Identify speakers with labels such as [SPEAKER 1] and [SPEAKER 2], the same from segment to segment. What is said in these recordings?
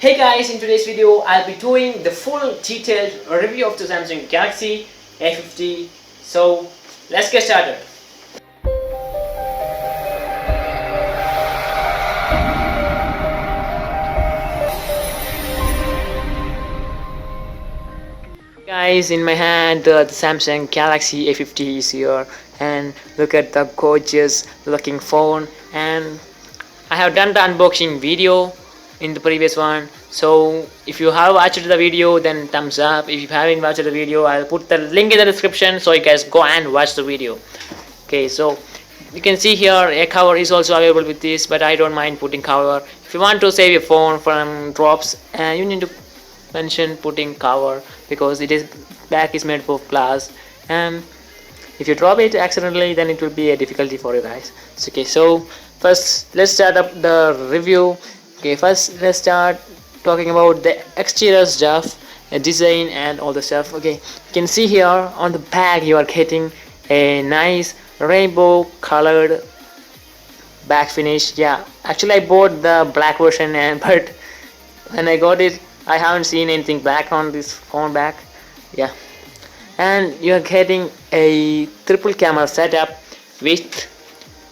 [SPEAKER 1] Hey guys, in today's video I'll be doing the full detailed review of the Samsung Galaxy A50. So let's get started. Guys, in my hand the Samsung Galaxy A50 is here, and look at the gorgeous looking phone. And I have done the unboxing video in the previous one, so if you have watched the video then thumbs up. If you haven't watched the video, I'll put the link in the description so you guys go and watch the video. Okay, so you can see here a cover is also available with this, but I don't mind putting cover. If you want to save your phone from drops, you need to mention putting cover, because it is back is made of glass, and if you drop it accidentally then it will be a difficulty for you guys. Okay, so first let's start up the review. Okay, first let's start talking about the exterior stuff, design and all the stuff. Okay, you can see here on the back you are getting a nice rainbow colored back finish. Yeah, actually I bought the black version, but when I got it I haven't seen anything black on this phone back. Yeah, and you are getting a triple camera setup with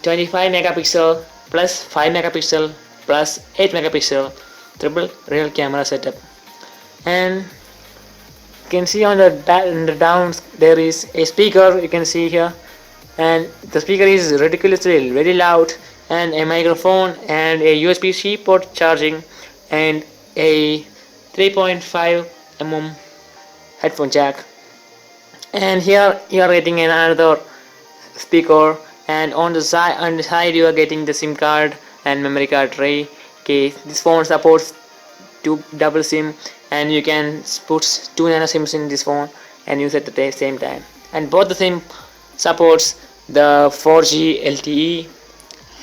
[SPEAKER 1] 25 megapixel plus 5 megapixel plus 8 megapixel triple real camera setup. And you can see on the down there is a speaker, you can see here, and the speaker is ridiculously very loud, and a microphone and a USB-C port charging and a 3.5 mm headphone jack. And here you are getting another speaker, and on the side you are getting the SIM card and memory card tray. Okay, this phone supports double SIM, and you can put 2 nano SIMs in this phone and use it at the same time, and both the SIM supports the 4G LTE.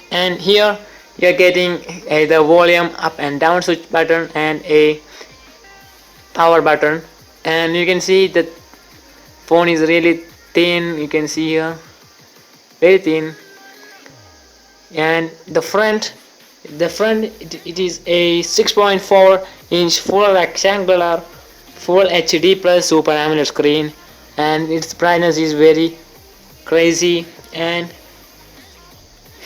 [SPEAKER 1] And here you are getting the volume up and down switch button and a power button. And you can see that phone is really thin, you can see here, very thin. And the front it is a 6.4 inch full rectangular full HD plus super AMOLED screen, and its brightness is very crazy, and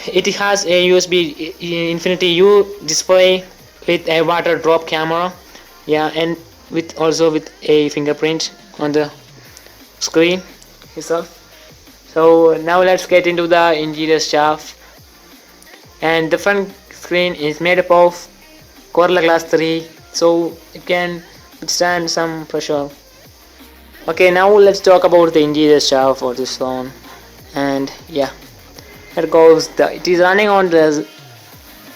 [SPEAKER 1] it has a USB Infinity U display with a water drop camera. Yeah, and also with a fingerprint on the screen itself. So now let's get into the interior stuff. And the front screen is made up of Gorilla Glass 3, so it can withstand some pressure. Okay, now let's talk about the interior stuff for this phone. And yeah, there goes it is running on the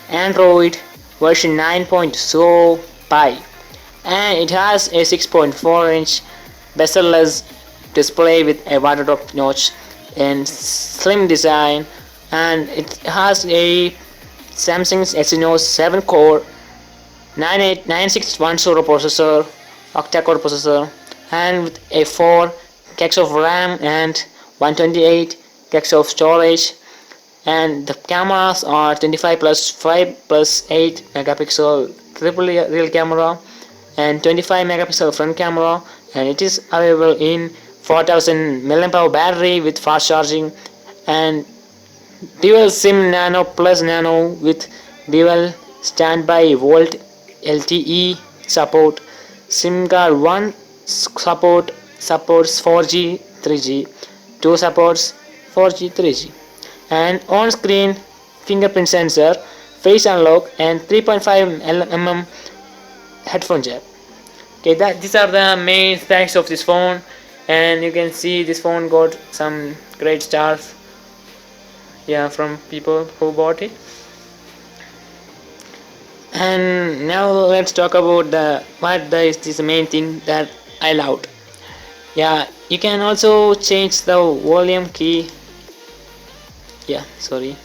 [SPEAKER 1] Android version 9.0 Pie, and it has a 6.4 inch bezel-less display with a water drop notch and slim design, and it has a Samsung's Exynos 7 core 9610 processor, octa-core processor, and with a 4 gigs of RAM and 128 gigs of storage. And the cameras are 25 plus 5 plus 8 megapixel triple real camera and 25 megapixel front camera, and it is available in 4000 mAh battery with fast charging, and dual SIM nano plus nano with dual standby volt LTE support. SIM card 1 supports 4G 3G, 2 supports 4G 3G, and on-screen fingerprint sensor, face unlock, and 3.5 mm headphone jack. Okay, these are the main specs of this phone, and you can see this phone got some great stars, yeah, from people who bought it. And now let's talk about is this main thing that I loved. Yeah, you can also change the volume key. Yeah, sorry.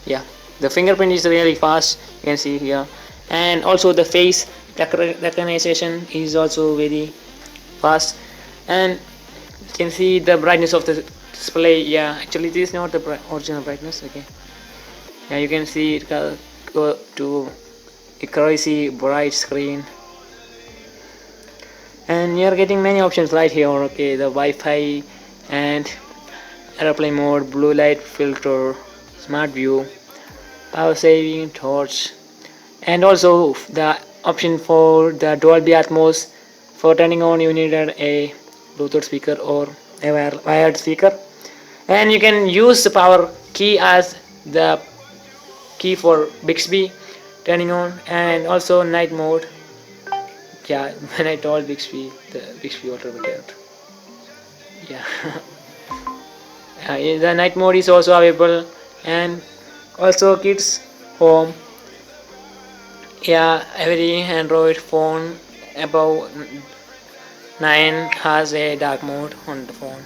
[SPEAKER 1] Yeah, the fingerprint is really fast, you can see here, and also the face recognition is also very fast, and you can see the brightness of the display. Yeah, actually this is not the original brightness. Okay, yeah, you can see it go to a crazy bright screen, and you're getting many options right here. Okay, the Wi-Fi and airplane mode, blue light filter, smart view, power saving, torch, and also the option for the Dolby Atmos. For turning on, you needed a Bluetooth speaker or a wired speaker, and you can use the power key as the key for Bixby turning on, and also night mode. Yeah, when I told Bixby, the Bixby automated. Yeah. The night mode is also available, and also kids home. Yeah, every Android phone above 9 has a dark mode on the phone,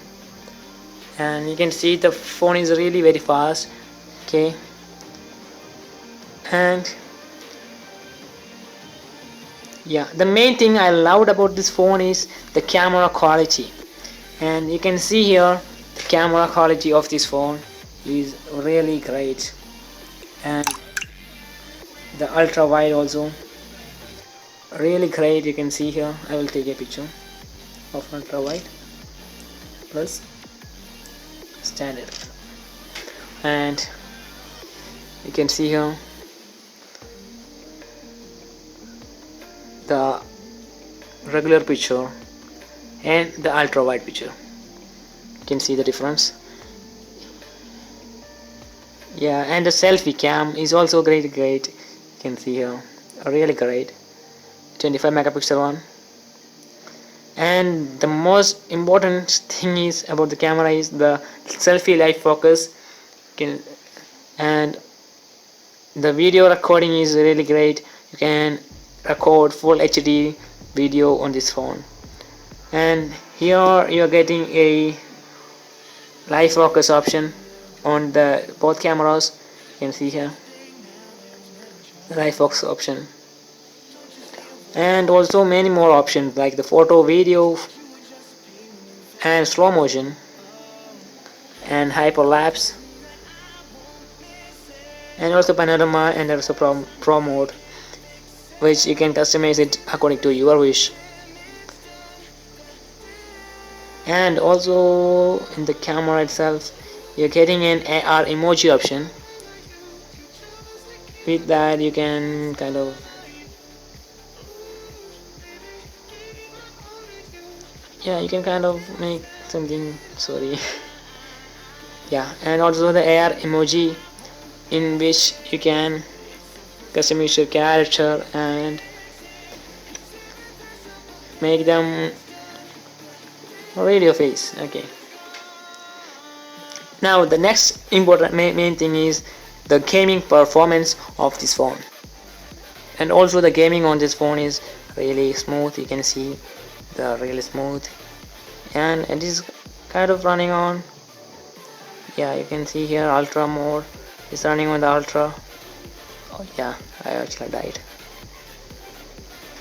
[SPEAKER 1] and you can see the phone is really very fast. Okay, and yeah, the main thing I loved about this phone is the camera quality, and you can see here the camera quality of this phone is really great, and the ultra wide also really great. You can see here, I will take a picture of ultra wide plus standard, and you can see here the regular picture and the ultra wide picture. You can see the difference. Yeah, and the selfie cam is also great. You can see here, really great, 25 megapixel one. And the most important thing is about the camera is the selfie light focus. And the video recording is really great. You can record full HD video on this phone, and here you are getting a live focus option on the both cameras. You can see here the live focus option, and also many more options like the photo, video, and slow motion and hyperlapse, and also panorama, and also pro mode, which you can customize it according to your wish. And also in the camera itself, you're getting an AR emoji option. With that, you can kind of make something, sorry. Yeah, and also the AR emoji, in which you can customize your character and make them radio face. Okay, now the next important main thing is the gaming performance of this phone, and also the gaming on this phone is really smooth. You can see the really smooth, and it is kind of running on, yeah, you can see here ultra mode is running on the ultra. Oh yeah, I actually died.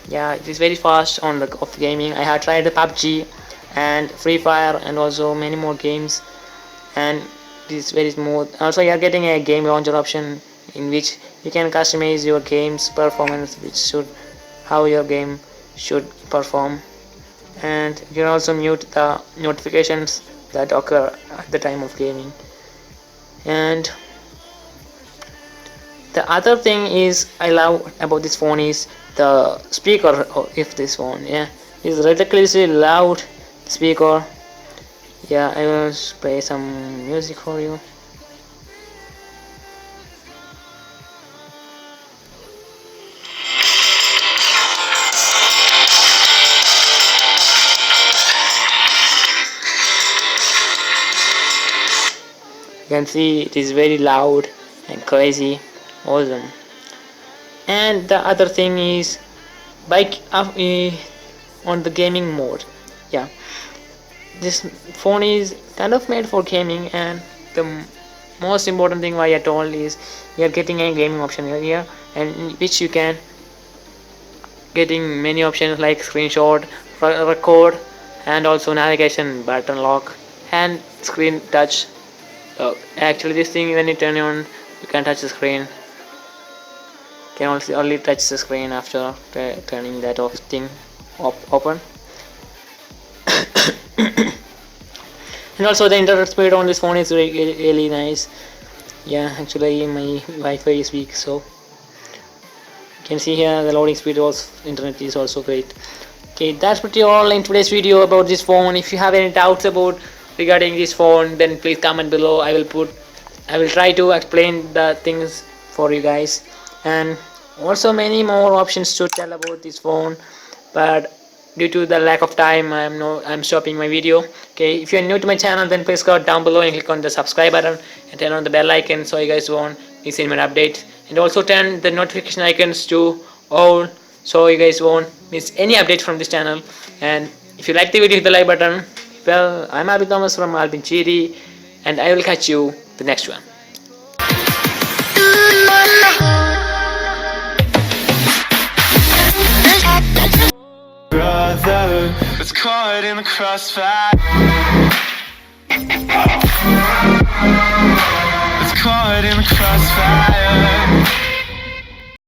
[SPEAKER 1] Yeah, it is very fast on the of gaming. I have tried the PUBG and Free Fire and also many more games, and it is very smooth. Also, you are getting a game launcher option in which you can customize your game's performance, which should how your game should perform, and you can also mute the notifications that occur at the time of gaming. And the other thing is I love about this phone is the speaker of this phone. Yeah, it's ridiculously loud speaker. Yeah, I will play some music for you. You can see it is very loud and crazy, awesome. And the other thing is bike on the gaming mode. Yeah, this phone is kind of made for gaming, and the most important thing why I told is you are getting a gaming option here, and which you can getting many options like screenshot, record, and also navigation button lock and screen touch. Actually, this thing when you turn on, you can touch the screen. can also only touch the screen after turning that off thing open. And also the internet speed on this phone is really nice. Yeah, actually my Wi-Fi is weak, so you can see here the loading speed was internet is also great. Okay, that's pretty all in today's video about this phone. If you have any doubts about regarding this phone, then please comment below. I will try to explain the things for you guys, and also many more options to tell about this phone, but due to the lack of time I'm stopping my video. Okay, if you're new to my channel, then please go down below and click on the subscribe button and turn on the bell icon so you guys won't miss any updates, and also turn the notification icons to all so you guys won't miss any update from this channel. And if you like the video, hit the like button. Well, I'm Abhi Thomas from Albin Chiri, and I will catch you the next one.
[SPEAKER 2] Brother, was caught in the crossfire. Was caught in the crossfire.